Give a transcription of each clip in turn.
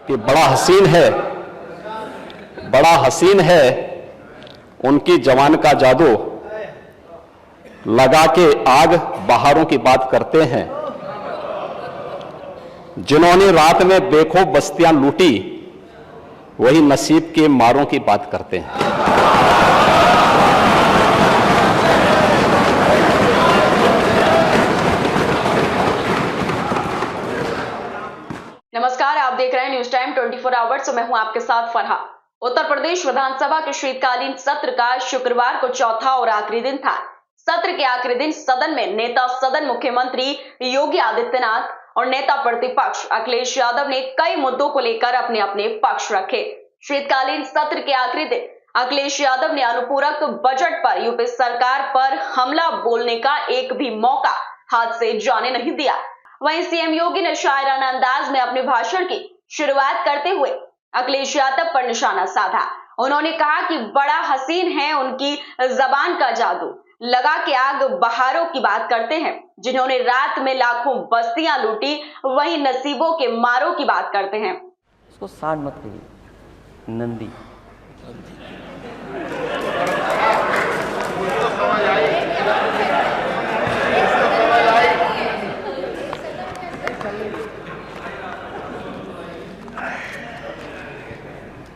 कि बड़ा हसीन है उनकी जवान का जादू, लगा के आग बहारों की बात करते हैं। जिन्होंने रात में बेखौफ बस्तियां लूटी, वही नसीब के मारों की बात करते हैं। नमस्कार, आप देख रहे हैं न्यूज टाइम 24 आवर्स। मैं हूं आपके साथ फरहा। उत्तर प्रदेश विधानसभा के शीतकालीन सत्र का शुक्रवार को चौथा और आखिरी दिन था। सत्र के आखिरी दिन सदन में नेता सदन मुख्यमंत्री योगी आदित्यनाथ और नेता प्रतिपक्ष अखिलेश यादव ने कई मुद्दों को लेकर अपने अपने पक्ष रखे। शीतकालीन सत्र के आखिरी दिन अखिलेश यादव ने अनुपूरक बजट पर यूपी सरकार पर हमला बोलने का एक भी मौका हाथ से जाने नहीं दिया। वहीं सीएम योगी ने शायराना अंदाज में अपने भाषण की शुरुआत करते हुए अखिलेश यादव पर निशाना साधा। उन्होंने कहा कि बड़ा हसीन है उनकी जबान का जादू, लगा के आग बहारों की बात करते हैं। जिन्होंने रात में लाखों बस्तियां लूटी, वही नसीबों के मारों की बात करते हैं। उसको सांड मत कहिए, नंदी।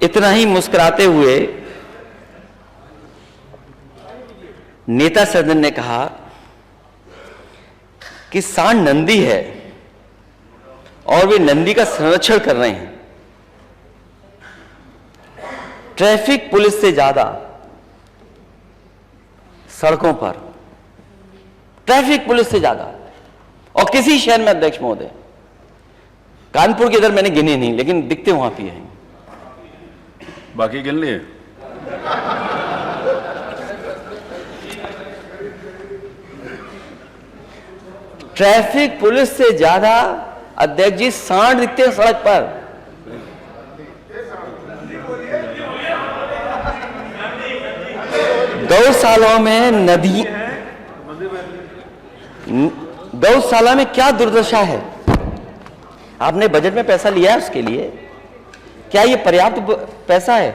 इतना ही मुस्कुराते हुए नेता सदन ने कहा कि सांड नंदी है और वे नंदी का संरक्षण कर रहे हैं। ट्रैफिक पुलिस से ज्यादा सड़कों पर, ट्रैफिक पुलिस से ज्यादा और किसी शहर में, अध्यक्ष महोदय, कानपुर के इधर मैंने गिने नहीं, लेकिन दिखते वहां भी हैं। बाकी गिन लिए। ट्रैफिक पुलिस से ज्यादा, अध्यक्ष जी, सांड दिखते हैं सड़क पर। गौशालाओं में क्या दुर्दशा है। आपने बजट में पैसा लिया है उसके लिए, क्या ये पर्याप्त पैसा है?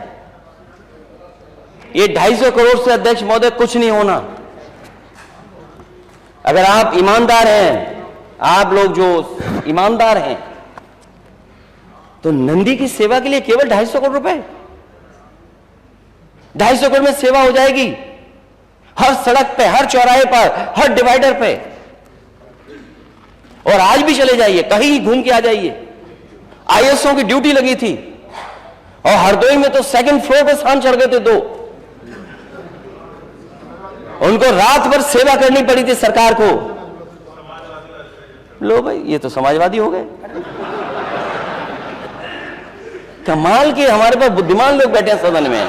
ये 250 करोड़ से, अध्यक्ष महोदय, कुछ नहीं होना। अगर आप ईमानदार हैं, आप लोग जो ईमानदार हैं, तो नंदी की सेवा के लिए केवल 250 करोड़ रुपए, 250 करोड़ में सेवा हो जाएगी। हर सड़क पे, हर चौराहे पर, हर डिवाइडर पे। और आज भी चले जाइए, कहीं घूम के आ जाइए। आईएसओ की ड्यूटी लगी थी और हरदोई में तो 2nd फ्लोर पे सांड चढ़ गए थे 2। उनको रात भर सेवा करनी पड़ी थी सरकार को। लो भाई, ये तो समाजवादी हो गए। कमाल के हमारे पास बुद्धिमान लोग बैठे हैं सदन में।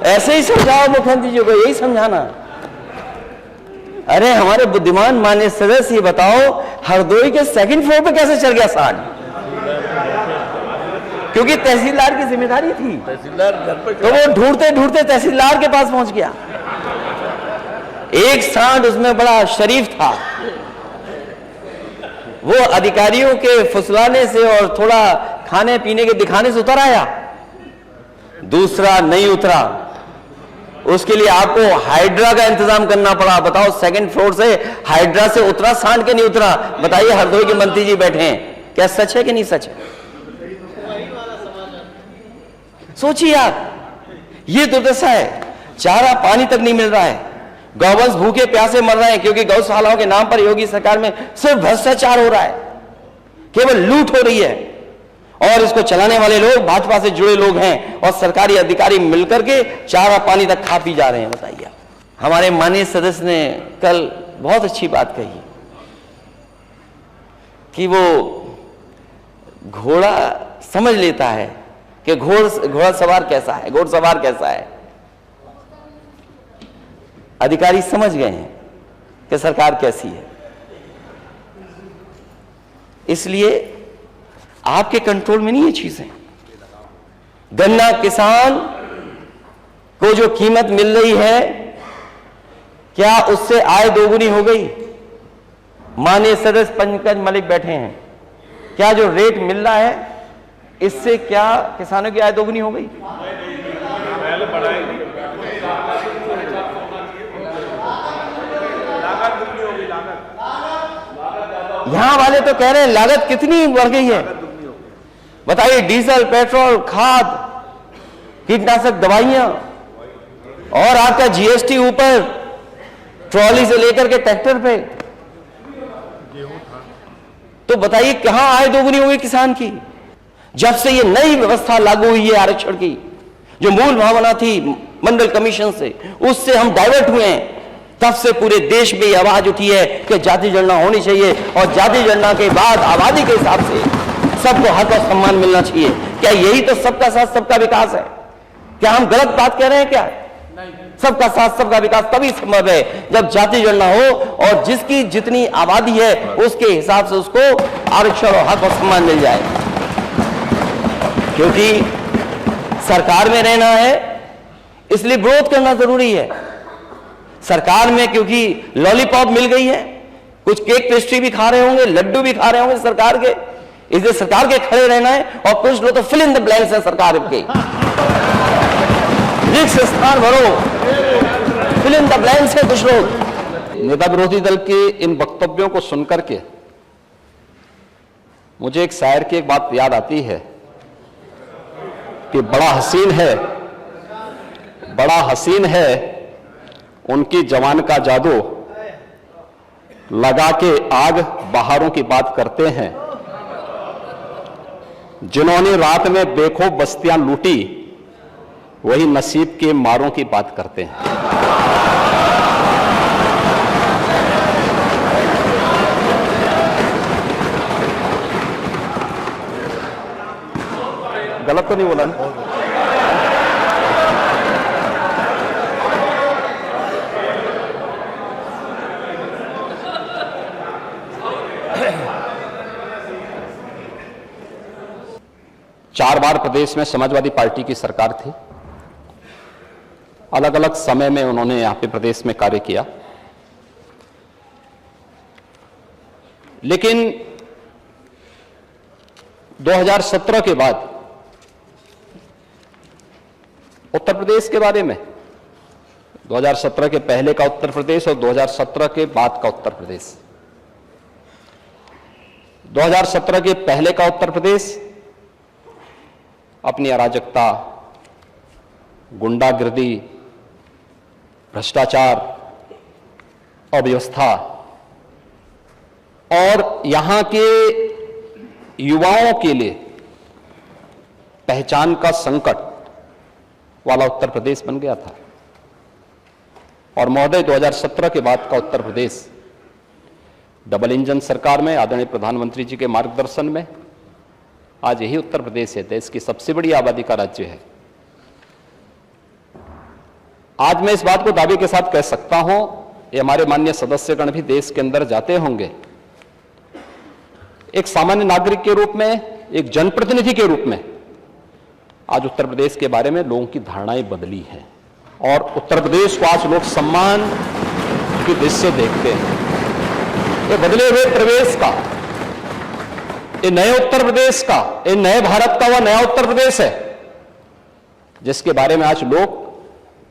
ऐसे ही समझाओ मुख्यमंत्री जी को, यही समझाना। अरे हमारे बुद्धिमान माननीय सदस्य, ये बताओ हरदोई के 2nd फ्लोर पे कैसे चढ़ गया सांड? क्योंकि तहसीलदार की जिम्मेदारी थी, तहसीलदार घर पर, तो वो ढूंढते ढूंढते तहसीलदार के पास पहुंच गया। एक सांड उसमें बड़ा शरीफ था, वो अधिकारियों के फुसलाने से और थोड़ा खाने पीने के दिखाने से उतर आया। दूसरा नहीं उतरा, उसके लिए आपको हाइड्रा का इंतजाम करना पड़ा। बताओ, 2nd फ्लोर से हाइड्रा से उतरा सांड के नहीं उतरा? बताइए, हरदोई के मंत्री जी बैठे हैं, क्या सच है कि नहीं सच है? सोचिए आप, ये दुर्दशा है। चारा पानी तक नहीं मिल रहा है, गौवंश भूखे प्यासे मर रहे हैं, क्योंकि गौशालाओं के नाम पर योगी सरकार में सिर्फ भ्रष्टाचार हो रहा है, केवल लूट हो रही है। और इसको चलाने वाले लोग भाजपा से जुड़े लोग हैं और सरकारी अधिकारी मिलकर के चारा पानी तक खा पी जा रहे हैं। बताइए, हमारे माननीय सदस्य ने कल बहुत अच्छी बात कही कि वो घोड़ा समझ लेता है कि घोड़सवार कैसा है, घोड़सवार कैसा है। अधिकारी समझ गए हैं कि सरकार कैसी है। इसलिए आपके कंट्रोल में नहीं ये चीजें। गन्ना किसान को जो कीमत मिल रही है, क्या उससे आय दोगुनी हो गई? माननीय सदस्य पंकज मलिक बैठे हैं, क्या जो रेट मिल रहा है इससे क्या किसानों की आय दोगुनी हो गई? यहां वाले तो कह रहे हैं लागत कितनी बढ़ गई है। बताइए, डीजल, पेट्रोल, खाद, कीटनाशक दवाइयां और आपका जीएसटी ऊपर, ट्रॉली से लेकर के ट्रैक्टर पे। तो बताइए कहां आय दोगुनी हुई किसान की? जब से ये नई व्यवस्था लागू हुई है आरक्षण की, जो मूल भावना थी मंडल कमीशन से, उससे हम डाइवर्ट हुए हैं, तब से पूरे देश में ये आवाज उठी है कि जाति जनगणना होनी चाहिए और जाति जनगणना के बाद आबादी के हिसाब से सबको हक और सम्मान मिलना चाहिए। क्या यही तो सबका साथ सबका विकास है? क्या हम गलत बात कह रहे हैं क्या? सबका साथ सबका विकास तभी संभव है जब जाति जनगणना हो और जिसकी जितनी आबादी है उसके हिसाब से उसको आरक्षण और हक और सम्मान मिल जाए। क्योंकि सरकार में रहना है इसलिए विरोध करना जरूरी है। सरकार में क्योंकि लॉलीपॉप मिल गई है, कुछ केक पेस्ट्री भी खा रहे होंगे, लड्डू भी खा रहे होंगे सरकार के, इसलिए सरकार के खड़े रहना है। और कुछ लोग तो फिल इन द ब्लैंक्स है सरकार के, रिक्त स्थान भरो, फिल इन द ब्लैंक्स है कुछ लोग। नेता विरोधी दल के इन वक्तव्यों को सुनकर के मुझे एक शायर की एक बात याद आती है कि बड़ा हसीन है उनकी जवान का जादू, लगा के आग बहारों की बात करते हैं, जिन्होंने रात में बेखौफ बस्तियां लूटी वही नसीब के मारों की बात करते हैं। गलत तो नहीं बोला ना? चार बार प्रदेश में समाजवादी पार्टी की सरकार थी। अलग अलग समय में उन्होंने यहां पे प्रदेश में कार्य किया, लेकिन 2017 के बाद उत्तर प्रदेश के बारे में, 2017 के पहले का उत्तर प्रदेश और 2017 के बाद का उत्तर प्रदेश, 2017 के पहले का उत्तर प्रदेश अपनी अराजकता, गुंडागिर्दी, भ्रष्टाचार, अव्यवस्था और यहां के युवाओं के लिए पहचान का संकट वाला उत्तर प्रदेश बन गया था। और महोदय, 2017 के बाद का उत्तर प्रदेश डबल इंजन सरकार में आदरणीय प्रधानमंत्री जी के मार्गदर्शन में आज यही उत्तर प्रदेश है, देश की सबसे बड़ी आबादी का राज्य है। आज मैं इस बात को दावे के साथ कह सकता हूं, ये हमारे माननीय सदस्यगण भी देश के अंदर जाते होंगे, एक सामान्य नागरिक के रूप में, एक जनप्रतिनिधि के रूप में आज उत्तर प्रदेश के बारे में लोगों की धारणाएं बदली हैं और उत्तर प्रदेश को आज लोग सम्मान की दृष्टि से देखते हैं। ये बदले हुए प्रदेश का, ये नए उत्तर प्रदेश का, ये नए भारत का वह नया उत्तर प्रदेश है जिसके बारे में आज लोग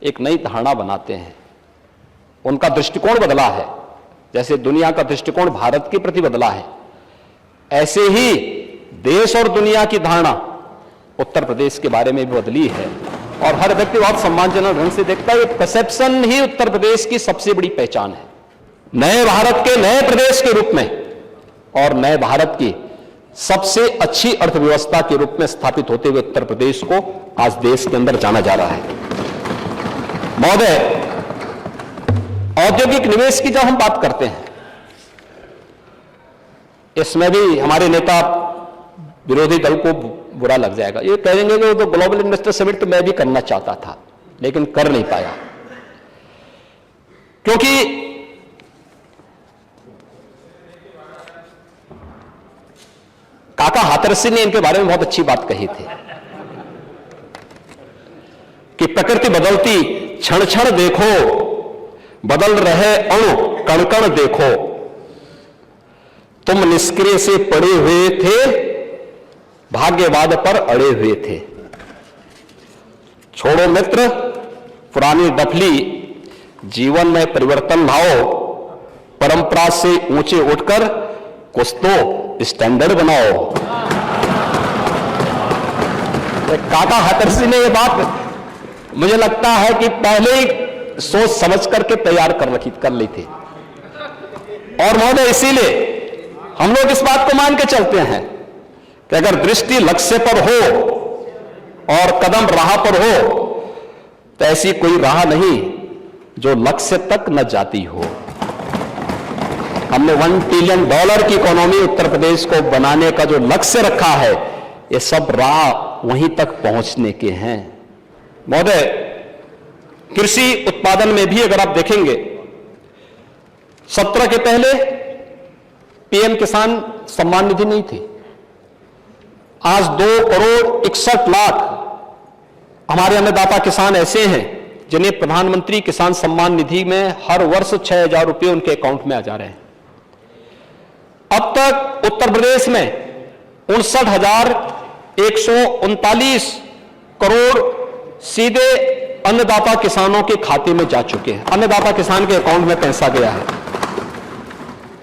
एक नई धारणा बनाते हैं। उनका दृष्टिकोण बदला है। जैसे दुनिया का दृष्टिकोण भारत के प्रति बदला है, ऐसे ही देश और दुनिया की धारणा उत्तर प्रदेश के बारे में भी बदली है और हर व्यक्ति बहुत सम्मानजनक ढंग से देखता है। ये परसेप्शन ही उत्तर प्रदेश की सबसे बड़ी पहचान है। नए भारत के नए प्रदेश के रूप में और नए भारत की सबसे अच्छी अर्थव्यवस्था के रूप में स्थापित होते हुए उत्तर प्रदेश को आज देश के अंदर जाना जा रहा है। महोदय, औद्योगिक निवेश की जब हम बात करते हैं, इसमें भी हमारे नेता विरोधी दल को बुरा लग जाएगा, ये कहेंगे कि वो तो ग्लोबल इन्वेस्टर समिट तो मैं भी करना चाहता था लेकिन कर नहीं पाया, क्योंकि काका हाथरसी ने इनके बारे में बहुत अच्छी बात कही थी कि प्रकृति बदलती क्षण क्षण देखो, बदल रहे अणु कण कण देखो, तुम निष्क्रिय से पड़े हुए थे, भाग्यवाद पर अड़े हुए थे। छोड़ो मित्र पुरानी डफली, जीवन में परिवर्तन लाओ, परंपरा से ऊंचे उठकर कुछ तो स्टैंडर्ड बनाओ। काका हतरसी ने यह बात मुझे लगता है कि पहले ही सोच समझ करके तैयार कर ली थी। और महोदय इसीलिए हम लोग इस बात को मान के चलते हैं कि अगर दृष्टि लक्ष्य पर हो और कदम राह पर हो तो ऐसी कोई राह नहीं जो लक्ष्य तक न जाती हो। हमने $1 ट्रिलियन की इकोनॉमी उत्तर प्रदेश को बनाने का जो लक्ष्य रखा है, ये सब राह वहीं तक पहुंचने के हैं। महोदय, कृषि उत्पादन में भी अगर आप देखेंगे, 17 के पहले पीएम किसान सम्मान निधि नहीं थी। आज 2,61,00,000 हमारे अन्नदाता किसान ऐसे हैं जिन्हें प्रधानमंत्री किसान सम्मान निधि में हर वर्ष 6,000 रुपये उनके अकाउंट में आ जा रहे हैं। अब तक उत्तर प्रदेश में 59,139 करोड़ सीधे अन्नदाता किसानों के खाते में जा चुके हैं। अन्नदाता किसान के अकाउंट में पैसा गया है।